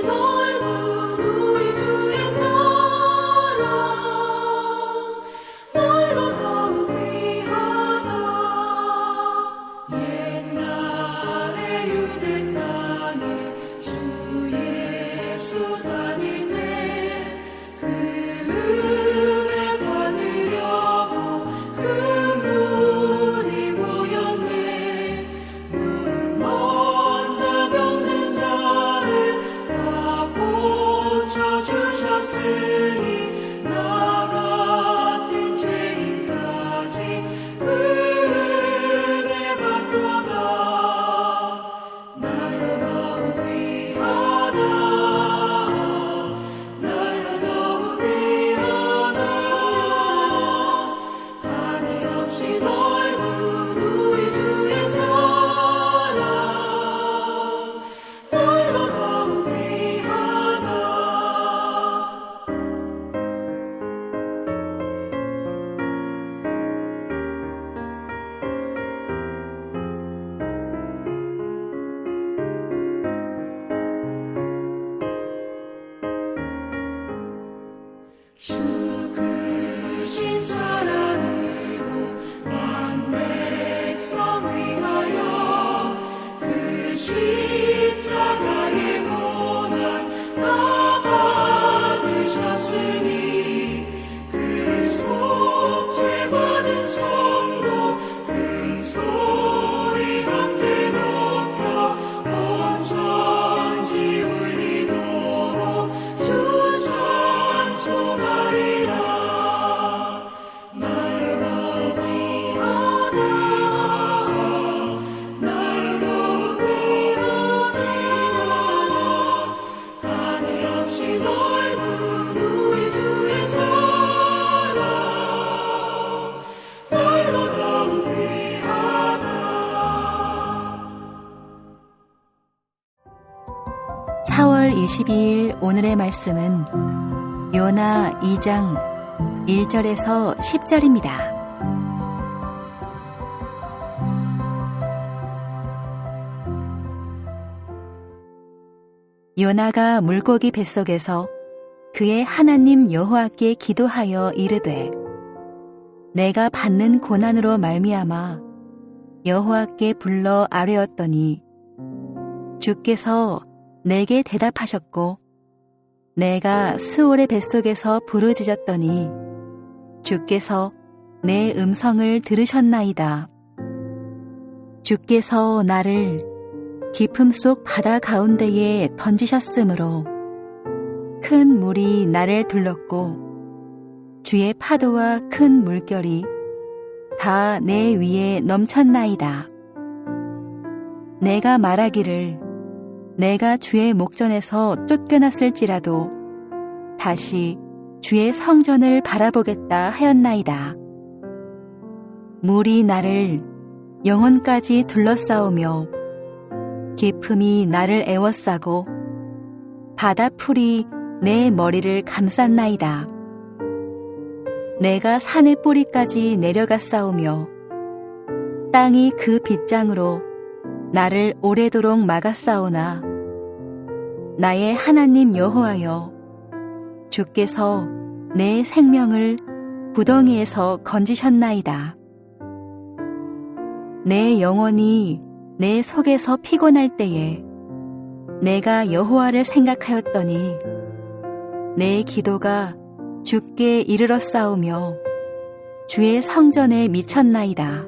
넓은 우리 주의 사랑 날로 더욱 귀하다. 옛날에 유대 땅에 주 예수 다닐 때 그 은혜 받으려고 큰 물이 모였네. 물은 먼저 병든 자를 다 고쳐주셨으니 나 같은 죄인까지 그 은혜 받도다. 날로 더욱 귀하다. 날로 더욱 귀하다. 한이 없이 넓은 우리 주의 사랑 날로 더욱 귀하다. 주 크신 사랑으로 만 백성 위하여 그 십자가의 고난 다 받으셨으니 그 속죄 받은 성도 큰 소리 함께 높여 온 천지 울리도록 주 찬송하리라. 날로 더욱 귀하다. 날로 더욱 귀하다. 한이 없이 넓은 우리 주의 사랑 날로 더욱 귀하다. 4월 22일 오늘의 말씀은 요나 2장 1절에서 10절입니다. 요나가 물고기 뱃속에서 그의 하나님 여호와께 기도하여 이르되 내가 받는 고난으로 말미암아 여호와께 불러 아뢰었더니 주께서 내게 대답하셨고 내가 스올의 뱃속에서 부르짖었더니 주께서 내 음성을 들으셨나이다. 주께서 나를 깊음 속 바다 가운데에 던지셨으므로 큰 물이 나를 둘렀고 주의 파도와 큰 물결이 다 내 위에 넘쳤나이다. 내가 말하기를 내가 주의 목전에서 쫓겨났을지라도 다시 주의 성전을 바라보겠다 하였나이다. 물이 나를 영혼까지 둘러싸우며 깊음이 나를 애워싸고 바다풀이 내 머리를 감쌌나이다. 내가 산의 뿌리까지 내려갔사오며 땅이 그 빗장으로 나를 오래도록 막았사오나 나의 하나님 여호와여 주께서 내 생명을 구덩이에서 건지셨나이다. 내 영혼이 내 속에서 피곤할 때에 내가 여호와를 생각하였더니 내 기도가 주께 이르렀사오며 주의 성전에 미쳤나이다.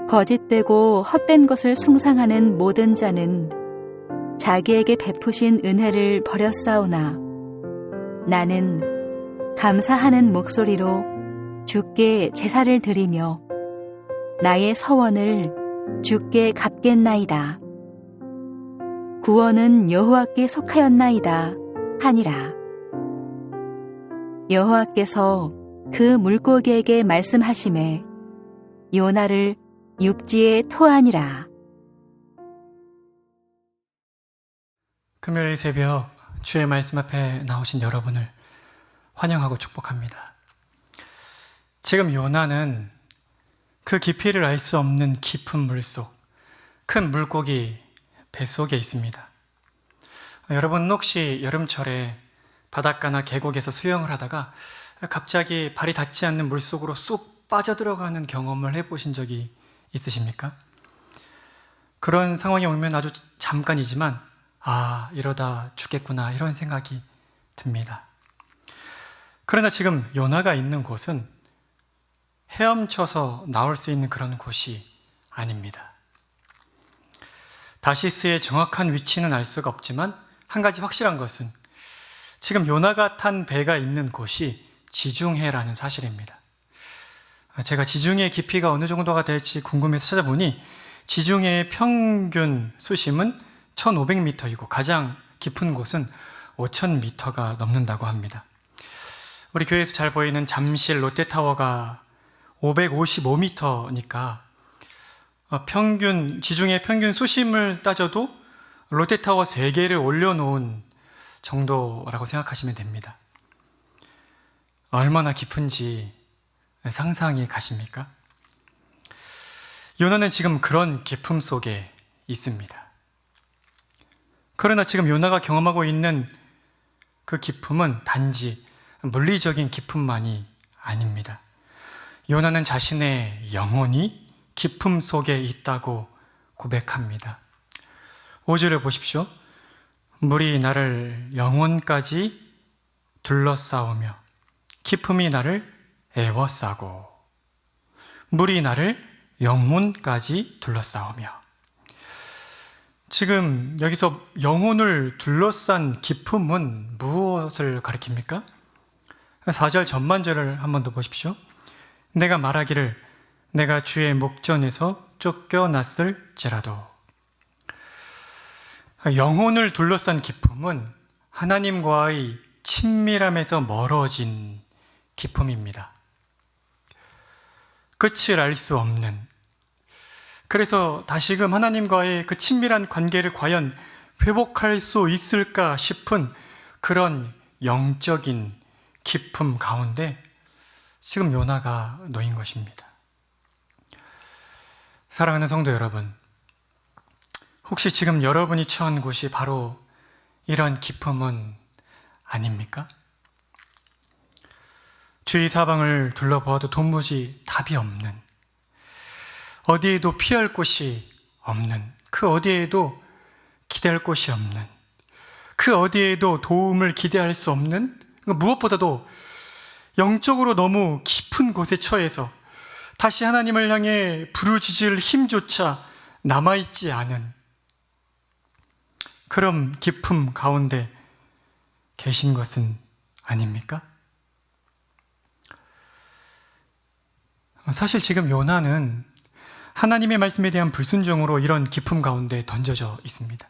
거짓되고 헛된 것을 숭상하는 모든 자는 자기에게 베푸신 은혜를 버렸사오나 나는 감사하는 목소리로 주께 제사를 드리며 나의 서원을 주께 갚겠나이다. 구원은 여호와께 속하였나이다 하니라. 여호와께서 그 물고기에게 말씀하시매 요나를 육지에 토하니라. 금요일 새벽 주의 말씀 앞에 나오신 여러분을 환영하고 축복합니다. 지금 요나는 그 깊이를 알 수 없는 깊은 물속, 큰 물고기 뱃속에 있습니다. 여러분 혹시 여름철에 바닷가나 계곡에서 수영을 하다가 갑자기 발이 닿지 않는 물속으로 쑥 빠져들어가는 경험을 해보신 적이 있으십니까? 그런 상황이 오면 아주 잠깐이지만 이러다 죽겠구나 이런 생각이 듭니다. 그러나 지금 요나가 있는 곳은 헤엄쳐서 나올 수 있는 그런 곳이 아닙니다. 다시스의 정확한 위치는 알 수가 없지만 한 가지 확실한 것은 지금 요나가 탄 배가 있는 곳이 지중해라는 사실입니다. 제가 지중해 깊이가 어느 정도가 될지 궁금해서 찾아보니 지중해의 평균 수심은 1500m이고 가장 깊은 곳은 5000m가 넘는다고 합니다. 우리 교회에서 잘 보이는 잠실 롯데타워가 555m니까 지중해 평균 수심을 따져도 롯데타워 3개를 올려놓은 정도라고 생각하시면 됩니다. 얼마나 깊은지 상상이 가십니까? 요나는 지금 그런 깊음 속에 있습니다. 그러나 지금 요나가 경험하고 있는 그 깊음은 단지 물리적인 깊음만이 아닙니다. 요나는 자신의 영혼이 깊음 속에 있다고 고백합니다. 5절을 보십시오. 물이 나를 영혼까지 둘러싸우며 깊음이 나를 애워싸고 물이 나를 영혼까지 둘러싸우며. 지금 여기서 영혼을 둘러싼 깊음은 무엇을 가리킵니까? 4절 전반절을 한 번 더 보십시오. 내가 말하기를 내가 주의 목전에서 쫓겨났을지라도. 영혼을 둘러싼 깊음은 하나님과의 친밀함에서 멀어진 깊음입니다. 끝을 알 수 없는, 그래서 다시금 하나님과의 그 친밀한 관계를 과연 회복할 수 있을까 싶은 그런 영적인 깊음 가운데 지금 요나가 놓인 것입니다. 사랑하는 성도 여러분, 혹시 지금 여러분이 처한 곳이 바로 이런 깊음은 아닙니까? 주위 사방을 둘러보아도 도무지 답이 없는, 어디에도 피할 곳이 없는, 그 어디에도 기대할 곳이 없는, 그 어디에도 도움을 기대할 수 없는, 무엇보다도 영적으로 너무 깊은 곳에 처해서 다시 하나님을 향해 부르짖을 힘조차 남아있지 않은 그런 깊음 가운데 계신 것은 아닙니까? 사실 지금 요나는 하나님의 말씀에 대한 불순종으로 이런 깊음 가운데 던져져 있습니다.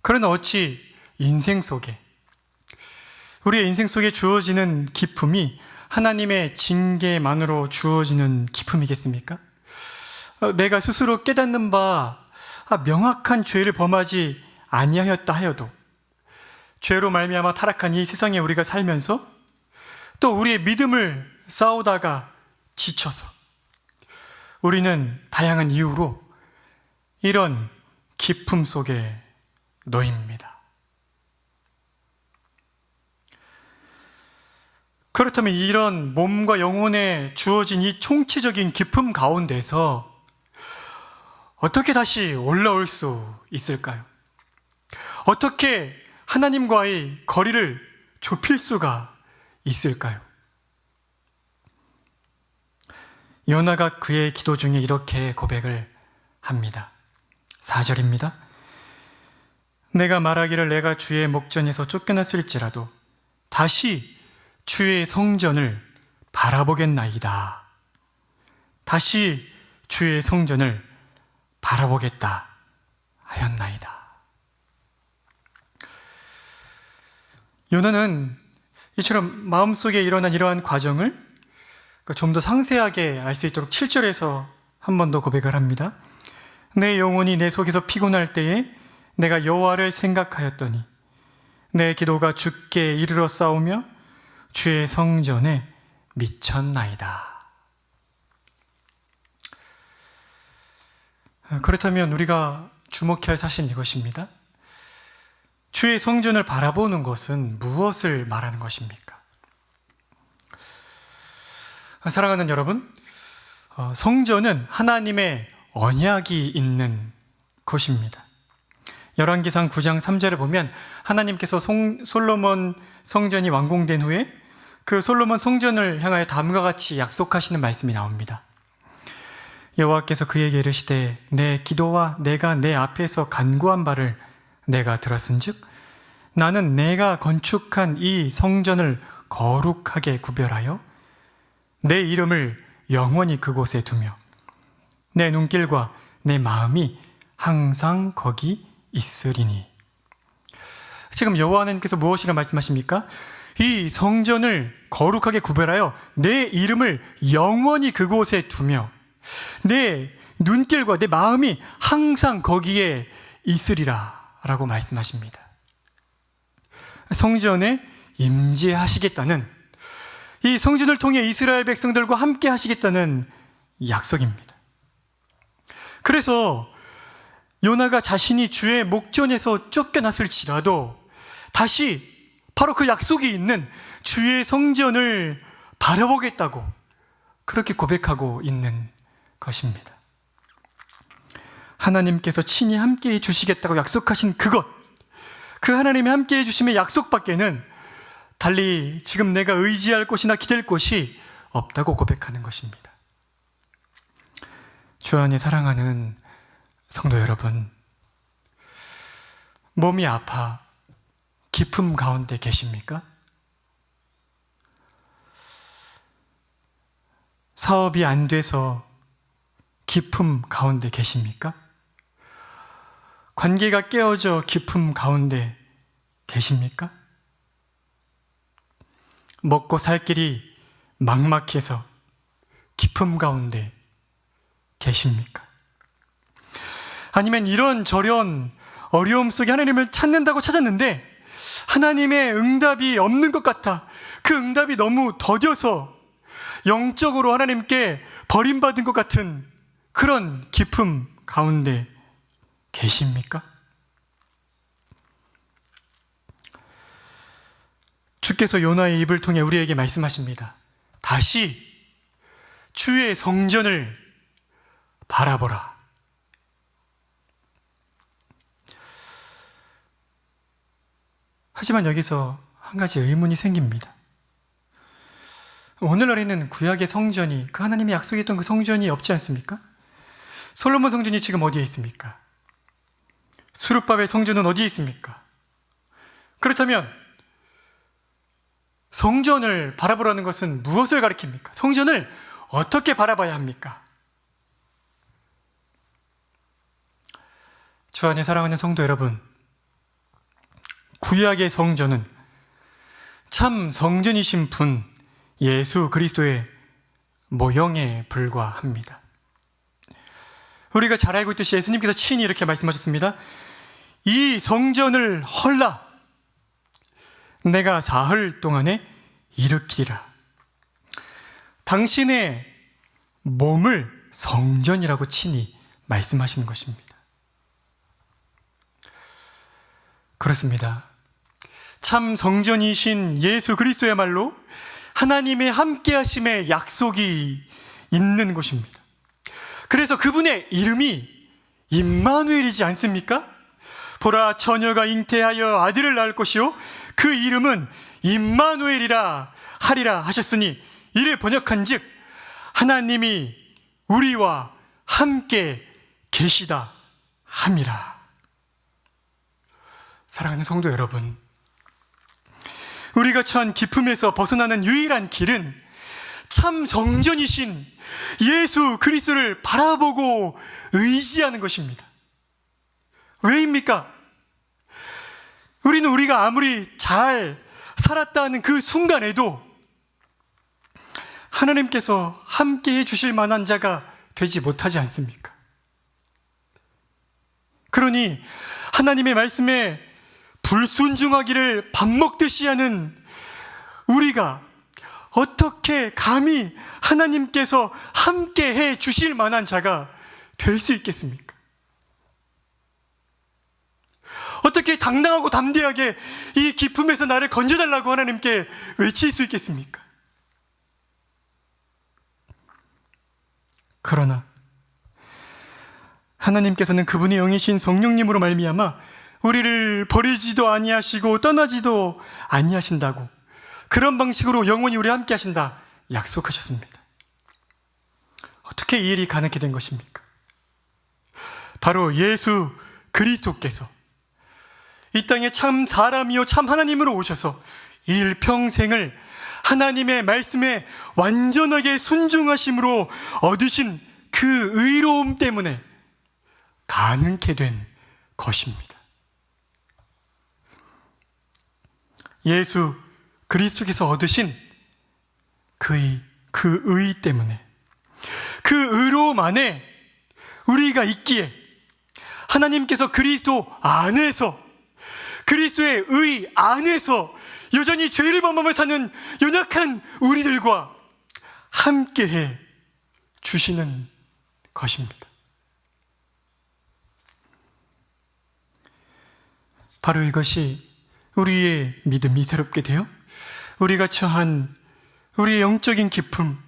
그러나 어찌 우리의 인생 속에 주어지는 기쁨이 하나님의 징계만으로 주어지는 기쁨이겠습니까? 내가 스스로 깨닫는 바 명확한 죄를 범하지 아니하였다 하여도 죄로 말미암아 타락한 이 세상에 우리가 살면서 또 우리의 믿음을 싸우다가 지쳐서 우리는 다양한 이유로 이런 기쁨 속에 놓입니다. 그렇다면 이런 몸과 영혼에 주어진 이 총체적인 기쁨 가운데서 어떻게 다시 올라올 수 있을까요? 어떻게 하나님과의 거리를 좁힐 수가 있을까요? 요나가 그의 기도 중에 이렇게 고백을 합니다. 4절입니다. 내가 말하기를 내가 주의 목전에서 쫓겨났을지라도 다시 주의 성전을 바라보겠나이다. 다시 주의 성전을 바라보겠다 하였나이다. 요나는 이처럼 마음속에 일어난 이러한 과정을 좀 더 상세하게 알 수 있도록 7절에서 한 번 더 고백을 합니다. 내 영혼이 내 속에서 피곤할 때에 내가 여호와를 생각하였더니 내 기도가 주께 이르러 싸우며 주의 성전에 미쳤나이다. 그렇다면 우리가 주목해야 할 사실은 이것입니다. 주의 성전을 바라보는 것은 무엇을 말하는 것입니까? 사랑하는 여러분, 성전은 하나님의 언약이 있는 곳입니다. 열왕기상 9장 3절에 보면 하나님께서 솔로몬 성전이 완공된 후에 그 솔로몬 성전을 향하여 다음과 같이 약속하시는 말씀이 나옵니다. 여호와께서 그에게 이르시되 내 기도와 내가 내 앞에서 간구한 바를 내가 들었은즉 나는 내가 건축한 이 성전을 거룩하게 구별하여 내 이름을 영원히 그곳에 두며 내 눈길과 내 마음이 항상 거기 있으리니. 지금 여호와 하나님께서 무엇이라 말씀하십니까? 이 성전을 거룩하게 구별하여 내 이름을 영원히 그곳에 두며 내 눈길과 내 마음이 항상 거기에 있으리라 라고 말씀하십니다. 성전에 임재하시겠다는, 이 성전을 통해 이스라엘 백성들과 함께 하시겠다는 약속입니다. 그래서 요나가 자신이 주의 목전에서 쫓겨났을지라도 다시 바로 그 약속이 있는 주의 성전을 바라보겠다고 그렇게 고백하고 있는 것입니다. 하나님께서 친히 함께해 주시겠다고 약속하신 그것, 그 하나님이 함께해 주심의 약속밖에는 달리 지금 내가 의지할 곳이나 기댈 곳이 없다고 고백하는 것입니다. 주 안에 사랑하는 성도 여러분, 몸이 아파 기쁨 가운데 계십니까? 사업이 안 돼서 기쁨 가운데 계십니까? 관계가 깨어져 기쁨 가운데 계십니까? 먹고 살 길이 막막해서 기쁨 가운데 계십니까? 아니면 이런저런 어려움 속에 하나님을 찾는다고 찾았는데 하나님의 응답이 없는 것 같아, 그 응답이 너무 더뎌서 영적으로 하나님께 버림받은 것 같은 그런 기쁨 가운데 계십니까? 주께서 요나의 입을 통해 우리에게 말씀하십니다. 다시 주의 성전을 바라보라. 하지만 여기서 한 가지 의문이 생깁니다. 오늘날에는 구약의 성전이, 그 하나님이 약속했던 그 성전이 없지 않습니까? 솔로몬 성전이 지금 어디에 있습니까? 수룹바벨 성전은 어디에 있습니까? 그렇다면 성전을 바라보라는 것은 무엇을 가리킵니까? 성전을 어떻게 바라봐야 합니까? 주 안에 사랑하는 성도 여러분, 구약의 성전은 참 성전이신 분 예수 그리스도의 모형에 불과합니다. 우리가 잘 알고 있듯이 예수님께서 친히 이렇게 말씀하셨습니다. 이 성전을 헐라, 내가 사흘 동안에 일으키리라. 당신의 몸을 성전이라고 친히 말씀하시는 것입니다. 그렇습니다. 참 성전이신 예수 그리스도야말로 하나님의 함께하심의 약속이 있는 곳입니다. 그래서 그분의 이름이 임마누엘이지 않습니까? 보라, 처녀가 잉태하여 아들을 낳을 것이요 그 이름은 임마누엘이라 하리라 하셨으니, 이를 번역한즉 하나님이 우리와 함께 계시다 함이라. 사랑하는 성도 여러분, 우리가 처한 기쁨에서 벗어나는 유일한 길은 참 성전이신 예수 그리스도를 바라보고 의지하는 것입니다. 왜입니까? 우리는 우리가 아무리 잘 살았다는 그 순간에도 하나님께서 함께 해주실 만한 자가 되지 못하지 않습니까? 그러니 하나님의 말씀에 불순종하기를 밥 먹듯이 하는 우리가 어떻게 감히 하나님께서 함께 해 주실 만한 자가 될 수 있겠습니까? 어떻게 당당하고 담대하게 이 기품에서 나를 건져달라고 하나님께 외칠 수 있겠습니까? 그러나 하나님께서는 그분의 영이신 성령님으로 말미암아 우리를 버리지도 아니하시고 떠나지도 아니하신다고, 그런 방식으로 영원히 우리 함께 하신다 약속하셨습니다. 어떻게 이 일이 가능하게 된 것입니까? 바로 예수 그리스도께서 이 땅에 참 사람이요 참 하나님으로 오셔서 일평생을 하나님의 말씀에 완전하게 순종하심으로 얻으신 그 의로움 때문에 가능케 된 것입니다. 예수 그리스도께서 얻으신 그 의 때문에, 그 의로움 안에 우리가 있기에 하나님께서 그리스도 안에서, 그리스도의 의 안에서 여전히 죄를 범하며 사는 연약한 우리들과 함께해 주시는 것입니다. 바로 이것이 우리의 믿음이 새롭게 되어 우리가 처한 우리의 영적인 기품,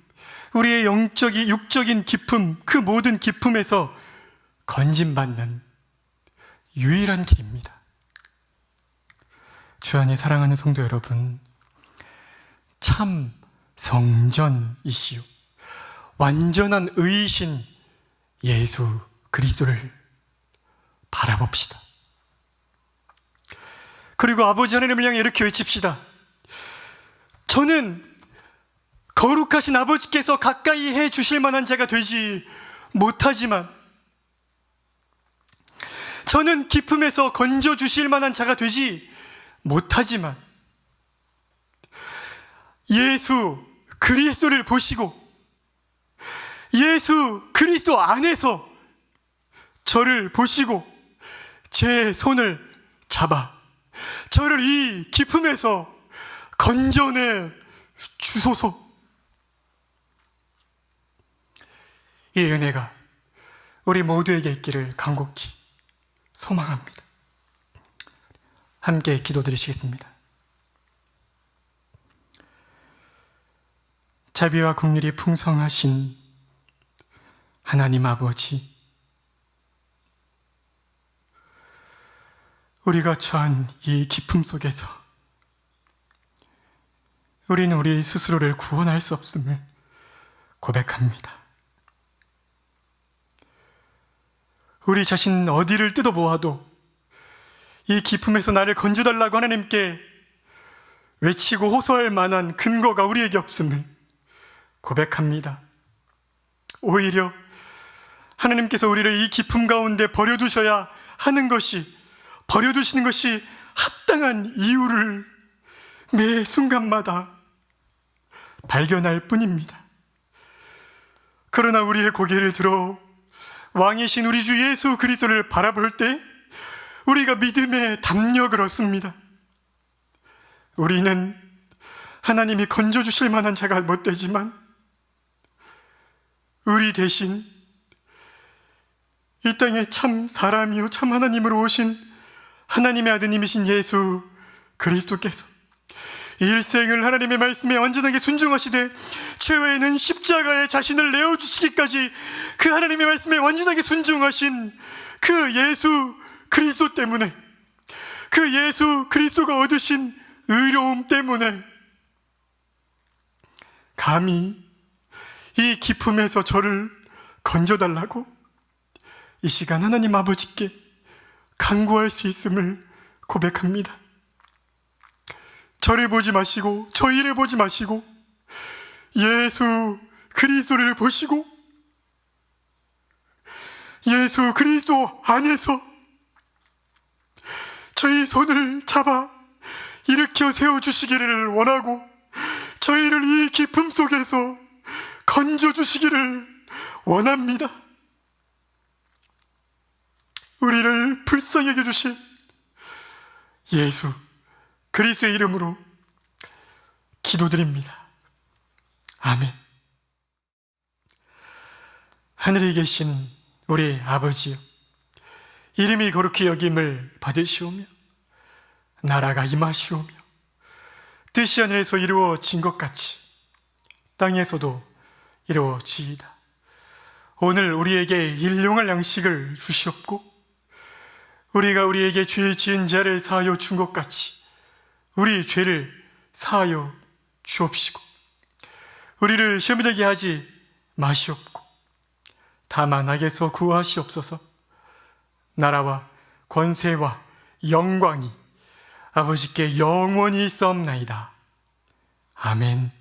우리의 육적인 기품, 그 모든 기품에서 건짐받는 유일한 길입니다. 주 안에 사랑하는 성도 여러분, 참 성전이시요 완전한 의이신 예수 그리스도를 바라봅시다. 그리고 아버지 하나님을 향해 이렇게 외칩시다. 저는 거룩하신 아버지께서 가까이 해 주실 만한 자가 되지 못하지만, 저는 기품에서 건져 주실 만한 자가 되지 못하지만, 예수 그리스도를 보시고 예수 그리스도 안에서 저를 보시고 제 손을 잡아 저를 이 기품에서 건져내 주소서. 이 은혜가 우리 모두에게 있기를 간곡히 소망합니다. 함께 기도드리시겠습니다. 자비와 긍휼이 풍성하신 하나님 아버지, 우리가 처한 이 기품 속에서 우리는 우리 스스로를 구원할 수 없음을 고백합니다. 우리 자신 어디를 뜯어보아도 이 기품에서 나를 건져달라고 하나님께 외치고 호소할 만한 근거가 우리에게 없음을 고백합니다. 오히려 하나님께서 우리를 이 기품 가운데 버려두셔야 하는 것이, 버려두시는 것이 합당한 이유를 매 순간마다 발견할 뿐입니다. 그러나 우리의 고개를 들어 왕이신 우리 주 예수 그리스도를 바라볼 때 우리가 믿음의 담력을 얻습니다. 우리는 하나님이 건져주실 만한 자가 못 되지만 우리 대신 이 땅에 참 사람이요 참 하나님으로 오신 하나님의 아드님이신 예수 그리스도께서 일생을 하나님의 말씀에 완전하게 순종하시되 최후에는 십자가에 자신을 내어주시기까지 그 하나님의 말씀에 완전하게 순종하신 그 예수 그리스도 때문에, 그 예수 그리스도가 얻으신 의로움 때문에 감히 이 기품에서 저를 건져달라고 이 시간 하나님 아버지께 간구할 수 있음을 고백합니다. 저를 보지 마시고 저희를 보지 마시고 예수 그리스도를 보시고 예수 그리스도 안에서 저희 손을 잡아 일으켜 세워주시기를 원하고 저희를 이 기품 속에서 건져주시기를 원합니다. 우리를 불쌍히 여겨주실 예수 그리스도의 이름으로 기도드립니다. 아멘. 하늘에 계신 우리 아버지요, 이름이 거룩히 여김을 받으시오며 나라가 임하시오며 뜻이 하늘에서 이루어진 것 같이 땅에서도 이루어지이다. 오늘 우리에게 일용할 양식을 주시옵고 우리가 우리에게 죄 지은 자를 사하여 준 것 같이 우리 죄를 사하여 주옵시고 우리를 시험에 들게 하지 마시옵고 다만 악에서 구하시옵소서. 나라와 권세와 영광이 아버지께 영원히 있사옵나이다. 아멘.